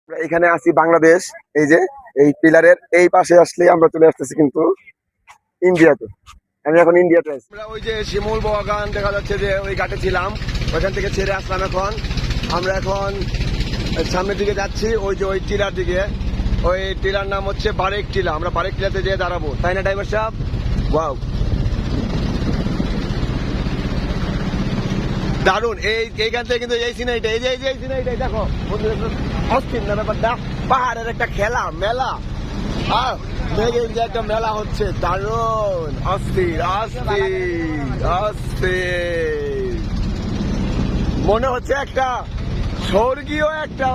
আমরা এখানে আছি বাংলাদেশ। এই যে এই পিলারের এই পাশে আসলে আমরা চলে আসতেছি কিন্তু ইন্ডিয়াতে। আমি এখন ইন্ডিয়াতে আছি। আমরা ওই যে শিমুল বাগান দেখা যাচ্ছে যে ওই ঘাটে ছিলাম, ওইখান থেকে ছেড়ে আসলাম। এখন আমরা এখন সামনের দিকে যাচ্ছি, ওই যে ওই টিলার দিকে। ওই টিলার নাম হচ্ছে বারেক টিলা। আমরা বারেক টিলাতে যেয়ে দাঁড়াবো, তাই না ড্রাইভার সাহেব? ওয়াও, দারুন। এইখান থেকে কিন্তু এই সিনারিটা, এই যে সিনারিটা দেখো অস্থির না ব্যাপারটা। পাহাড়ের একটা খেলা মেলা, আর মেঘের যে একটা মেলা হচ্ছে, দারুন অস্থির অস্থির অস্থির। মনে হচ্ছে একটা স্বর্গীয় একটা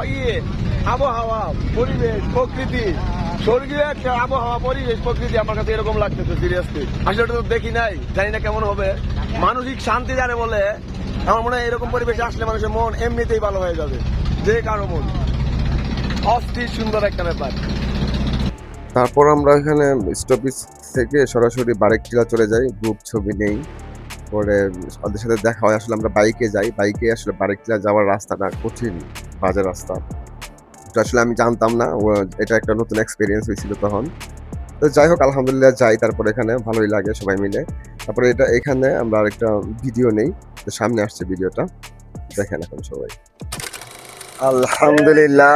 আবহাওয়া, পরিবেশ, প্রকৃতি। স্বর্গীয় একটা আবহাওয়া, পরিবেশ, প্রকৃতি আমার কাছে এরকম লাগতেছে। সিরিয়াসলি আসলে তো দেখি নাই, জানি না কেমন হবে। মানসিক শান্তি যারে বলে, আমার মনে হয় এরকম পরিবেশে আসলে মানুষের মন এমনিতেই ভালো হয়ে যাবে, যে কারো মন। অস্থির সুন্দর একটা ব্যাপার। তারপর আমরা এখানে স্টপেজ থেকে সরাসরি বারেকটিলা চলে যাই, গ্রুপ ছবি নেই। পরে ওদের সাথে দেখা হয়। আসলে আমরা বাইকে যাই, বাইকে আসলে বারেকটিলা যাওয়ার রাস্তাটা কঠিন, বাজে রাস্তা। এটা আসলে আমি জানতাম না, এটা একটা নতুন এক্সপিরিয়েন্স হয়েছিল তখন। তো যাই হোক, আলহামদুলিল্লাহ যাই। তারপর এখানে ভালোই লাগে সবাই মিলে। তারপরে এখানে আমরা আরেকটা ভিডিও নেই, তো সামনে আসছে ভিডিওটা, দেখেন এখন সবাই। আলহামদুলিল্লাহ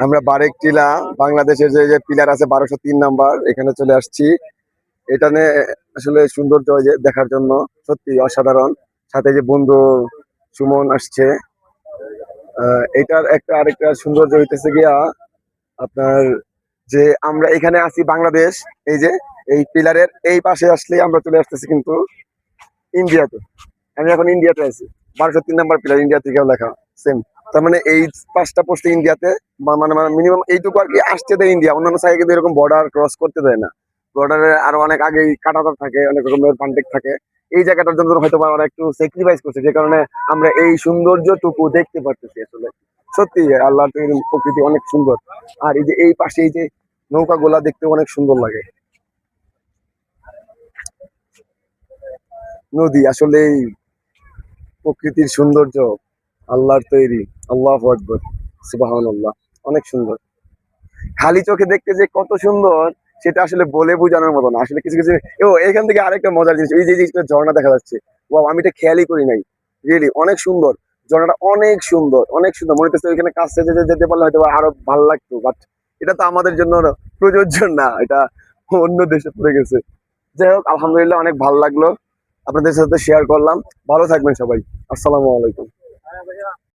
আমরা বারেক টিলা, বাংলাদেশের যে পিলার আছে 1203 নাম্বার, এখানে চলে আসছি। এখানে আসলে সৌন্দর্য যে দেখার জন্য সত্যি অসাধারণ। সাথে যে বন্ধু সুমন আসছে। এটার একটা আরেকটা সৌন্দর্য হইতেছে গিয়া আপনার, যে আমরা এখানে আছি বাংলাদেশ। এই যে এই পিলারের এই পাশে আসলে আমরা চলে আসতেছি কিন্তু ইন্ডিয়াতে। আমি এখন ইন্ডিয়াতে আছি, 1203 নাম্বার পিলার, ইন্ডিয়া থেকেও লেখা সেম। তার মানে এই পাঁচটা পোস্টে ইন্ডিয়াতে, মানে মিনিমাম এইটুকু আর কি আসতে দেয় ইন্ডিয়া। অন্যান্য সাইডে কিন্তু এরকম বর্ডার ক্রস করতে দেয় না। বর্ডারে আরো অনেক আগেই কাঁটাতার থাকে, অনেক রকমের কন্টেক্ট থাকে। এই জায়গাটার জন্য হয়তো ওরা একটু স্যাক্রিফাইস করছে, যে কারণে আমরা এই সৌন্দর্যটুকু দেখতে পারতেছি। আসলে সত্যি আল্লাহর প্রকৃতি অনেক সুন্দর। আর এই যে এই পাশে এই যে নৌকা গুলা দেখতে অনেক সুন্দর লাগে। নদী আসলে প্রকৃতির সৌন্দর্য, আল্লাহর তৈরি। আল্লাহু আকবার, সুবহানাল্লাহ, অনেক সুন্দর। খালি চোখে দেখতে যে কত সুন্দর, সেটা আসলে বলে বোঝানোর মতো না। আসলে কিছু কিছু এখান থেকে আরেকটা মজার জিনিস, এই যে ঝর্ণা দেখা যাচ্ছে, ওয়াও, আমি এটা খেয়ালই করি নাই। রিয়েলি অনেক সুন্দর ঝর্ণাটা, অনেক সুন্দর, অনেক সুন্দর। মনে হচ্ছে ওইখানে কাছে যেতে পারলে হয়তো আরো ভালো লাগতো, বাট এটা তো আমাদের জন্য প্রযোজ্য না, এটা অন্য দেশে পড়ে গেছে। যাই হোক, আলহামদুলিল্লাহ অনেক ভালো লাগলো, আপনাদের সাথে শেয়ার করলাম। ভালো থাকবেন সবাই, আসসালামু আলাইকুম।